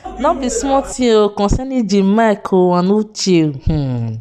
Now be small thing concerning the Michael and Uche.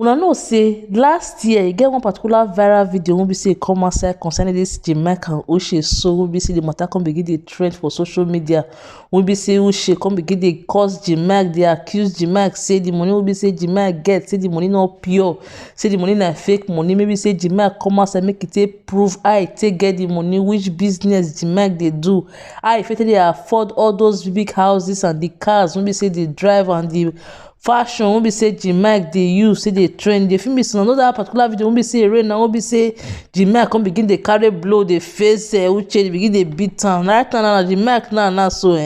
Una know say last year e get one particular viral video wey be say e come outside concerning this Jamaica and Uche, so wey be say the matter come begin dey trend for social media. Wey be say Uche come begin dey cause Jamaica, dey accuse Jamaica say the money wey be say Jamaica get, say the money no pure, say the money na fake money. Maybe say Jamaica come outside make e take prove how e take get the money, which business Jamaica dey do, how e fit take dey afford all those big houses and the cars wey be say dey drive, and the fashion wey be say Jamaica dey use say dey trend. Dey fit be say another particular video wey be say rain now, wey be say Jamaica come begin dey carry blow dey face Uche, dey begin dey beat am. Right now Jamaica now so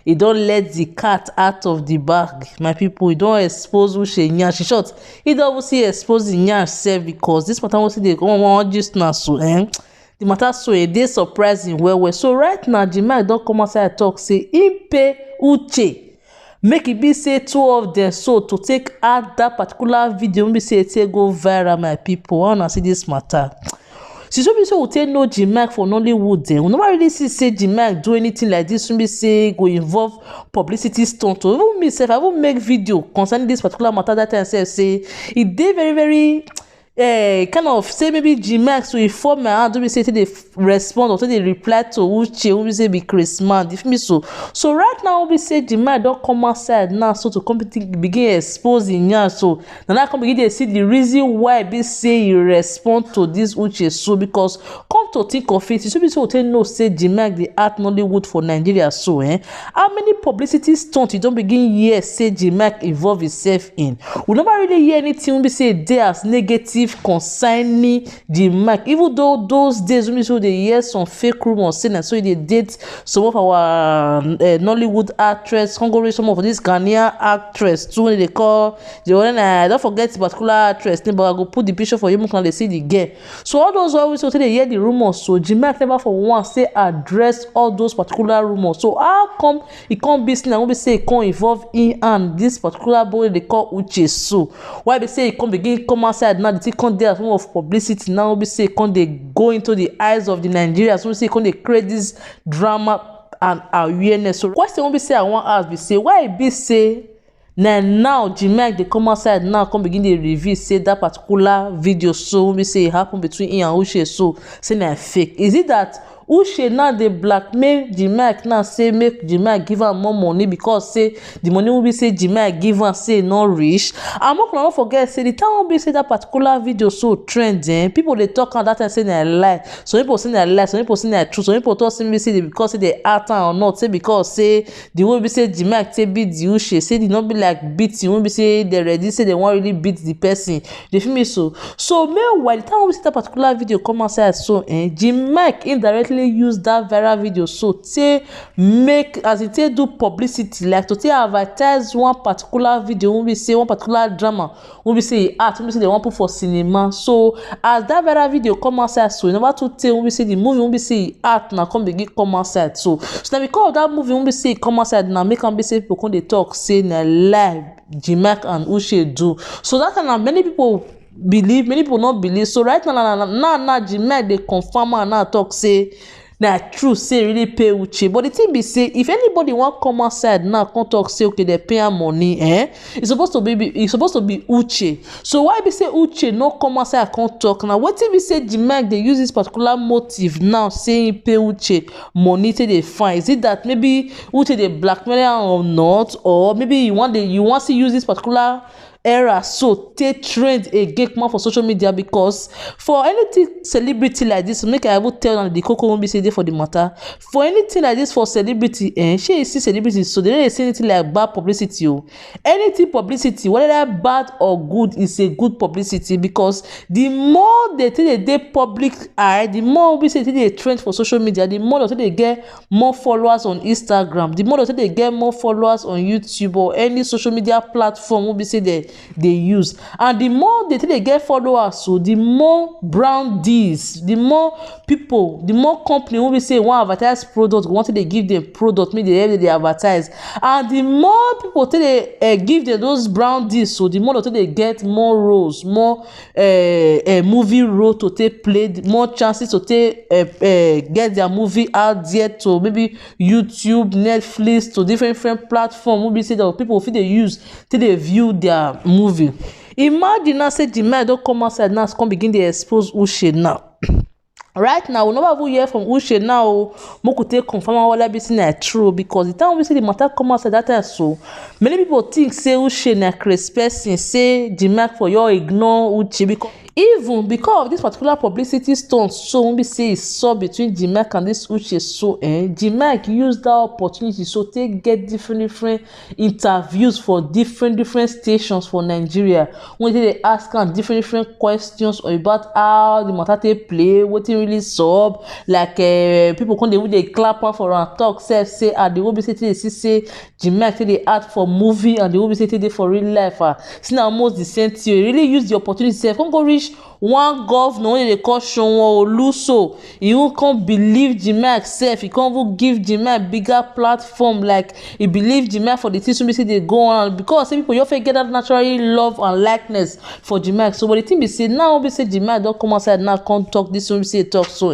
e don let the cat out of the bag, my people. E don expose Uche nyash. In short, e don obviously expose the nyash sef, because this matter wey say dey come wan gist na so the matter so e dey surprising well well. So right now Jamaica don come outside talk say im pay Uche make e be say two of them so to take add that particular video wey be say e take go viral, my people. How una see this matter? Since wey be say we take know Jamaica for Nollywood, we never really see say Jamaica do anything like this wey be say go involve publicity stunt. Even me sef, I even make video concerning this particular matter that time sef, say e dey very very kind of say maybe Jamaica so e fall my hand wey be say take dey respond or take dey reply to Uche wey be say be Christmas. If me so right now wey be say Jamaica don come outside now so to come begin expose im yarn. So na now come begin dey see the reason why be say e respond to this Uche. So because come to think of it, so be say we take know say Jamaica dey act Nollywood for Nigeria. So how many publicity stunt you don begin hear say Jamaica involve itself in? We never really hear anything wey be say dey as negative concerning Jamaica, even though those days we so dey hear some fake rumors say na so e dey date some of our Nollywood actress, Congolese, some of this Ghanaian actress too wey dey call the one. I don't forget the particular actress name, but I go put the picture for you make una dey see the girl. So all those always so dey hear the rumors, so Jamaica never for once say address all those particular rumors. So how come e come be say na we be say e come involve in and this particular boy they call Uche? So why be say e come begin come outside now, the thing come dey as one of publicity now, we be say come dey go into the eyes of the Nigerians, so we say come dey create this drama and awareness. So question wey be say I wan ask be say why e be say now Jamaica dey come outside now come begin dey reveal say that particular video so we say e happen between him and Uche so say na fake? Is it that Uche now dey blackmail Jamaica now say make Jamaica give am more money because say the money wey be say Jamaica give am say e no reach? And make una no forget say the time wey be say that particular video so trend, people dey talk am that time say na lie. Some people say na lie, some people say na true, some people talk say because say they act am or not, say because say the way be say Jamaica take beat the Uche, say e no be like beating wey be say they ready say they wan really beat the person. Dey feel me? So meanwhile the time wey be say that particular video come outside so Jamaica indirectly use that viral video so take make as e take do publicity, like to take advertise one particular video wey be say one particular drama wey be say e act wey be say they wan put for cinema. So as that viral video come outside so e never too tey wey be say the movie wey be say e act na come begin come outside. So na because of that movie wey be say e come outside now make am be say people come dey talk say na lie Jamaica and Uche do. So that time na many people believe, many people not believe. So right now Jamaica dey confirm and now talk say na true say really pay Uche. But the thing be say if anybody wan come outside now come talk say okay they pay am money, it's supposed to be Uche. So why be say Uche no come outside come talk? Now wetin be say Jamaica dey use this particular motive now say pay Uche money till they find? Is it that maybe Uche dey blackmail am or not, or maybe you want to use this particular era so take trend again come for social media? Because for anything celebrity like this, make I even tell them the cocoa won't be say there for the matter. For anything like this for celebrity, she see celebrity so they don't say anything like bad publicity. Anything publicity, whether bad or good, is a good publicity, because the more they think they public eye, the more we say they trend for social media, the more they get more followers on Instagram, the more they get more followers on YouTube or any social media platform. We be say they use. And the more they get followers, so the more brand deals, the more people, the more company will be say one advertise product, want to give them product, maybe they advertise. And the more people they give them those brand deals, so the more they get more roles, more movie role to take play, more chances to take get their movie out there to maybe YouTube, Netflix, to different platforms. Will be say that people fit they use till they view their movie. Imagine now say Jemima don't come outside now, come begin to expose Uche now. Right now, we never hear from Uche now. Mokute confirm all that business na true, because the time we see the matter come outside that time, so many people think say Uche na crazy person, say Jemima for your ignore Uche, because even because of this particular publicity stunt, so when we say it's so between Jemima and this Uche, so Jemima use that opportunity so they get different interviews for different stations for Nigeria, when they ask them different questions about how the matter they play, what it really sub, like people come they clap for and talk say they will be say Jemima they act for movie and they will be say for real life. See now almost the same thing. Really use the opportunity. Come go reach one governor when they call Shonwo Oluso, he can't believe Jemima self, he can't give Jemima bigger platform, like he believe Jemima for the things we say they go on, because some people you often get that naturally love and likeness for Jemima. So what the thing be say now, we say Jemima don't come outside now, can't talk this one, we say talk, so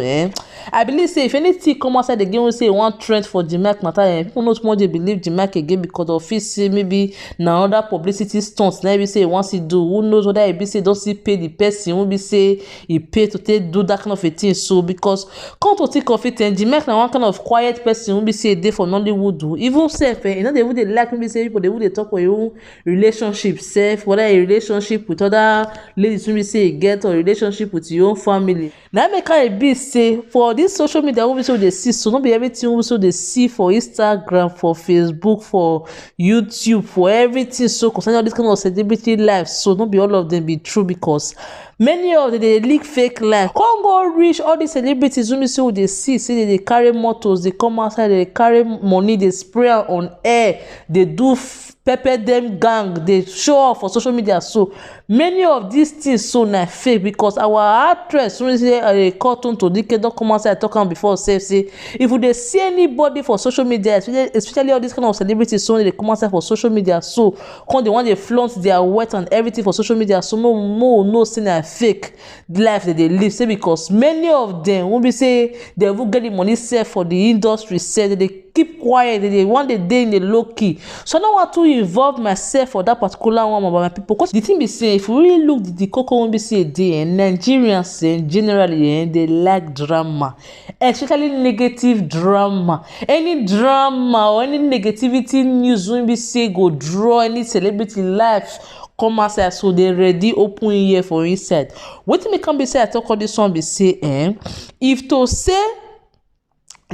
I believe say if anything come outside again, we say one trend for Jemima matter, people not more they believe Jemima again because of it say maybe now other publicity stunts, now we say once he do, who knows whether he be say don't see pay the person, who be say he pay to take do that kind of a thing. So because come to think of it, and Jemima na one kind of quiet person, who be say they for Nollywood do, even self you know they would like maybe say people they would talk for your own relationship self, whether a relationship with other ladies who be say get, or relationship with your own family. Now make I be say for this social media we so they see, so not be everything we so they see for Instagram, for Facebook, for YouTube, for everything, so concerning all this kind of celebrity life, so not be all of them be true, because many of them they leak fake life. Come go reach all these celebrities who so they see say they carry motos, they come outside, they carry money, they spray on air, they do pepper them gang, they show off for social media. So many of these things so na fake, because our actress when say a cartoon to DK don't come outside talk on before say if they see anybody for social media, especially all these kind of celebrities, so they come outside for social media, so come they want they flaunt their wealth and everything for social media, so no say na fake life that they live, say because many of them will be say they will get the money set for the industry, say they keep quiet, they want the day in the low key. So I don't want to involve myself for that particular one about my people, because the thing be saying if you really look the cocoa won't be say a day, and Nigerians generally they like drama, especially negative drama. Any drama or any negativity news won't be say go draw any celebrity life come outside, so they ready open here for inside. What me can be say I talk all this one be say if to say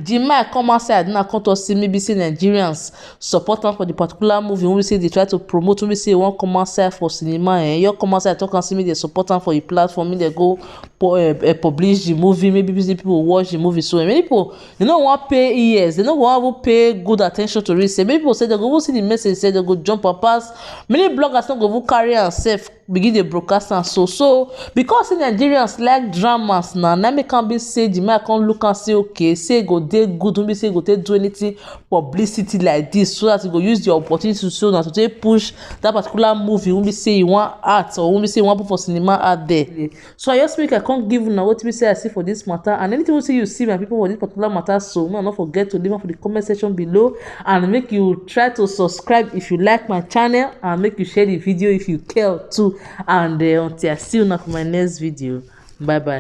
Jemima come outside now come to see maybe say Nigerians support them for the particular movie, when we say they try to promote, when we say one come outside for cinema, you come outside talk and see me they support them for the platform, they go publish the movie, maybe people watch the movie. So many people they don't want pay ears, they don't want to pay good attention to it. Many people say they go see the message, say they go jump and pass. Many bloggers don't go carry and safe begin the broadcast and so because Nigerians like dramas now me can be say Jemima can look and say okay, say go dey good, don't be say go take do anything publicity like this, so that you go use the opportunity to show now to take push that particular movie, won't be say you want art, or won't be say you want put for cinema art there. So I just make I can't give now what we say I see for this matter, and anything we say you see my people for this particular matter, so not forget to leave them for the comment section below, and make you try to subscribe if you like my channel, and make you share the video if you care too. And until I see you now for my next video, bye bye.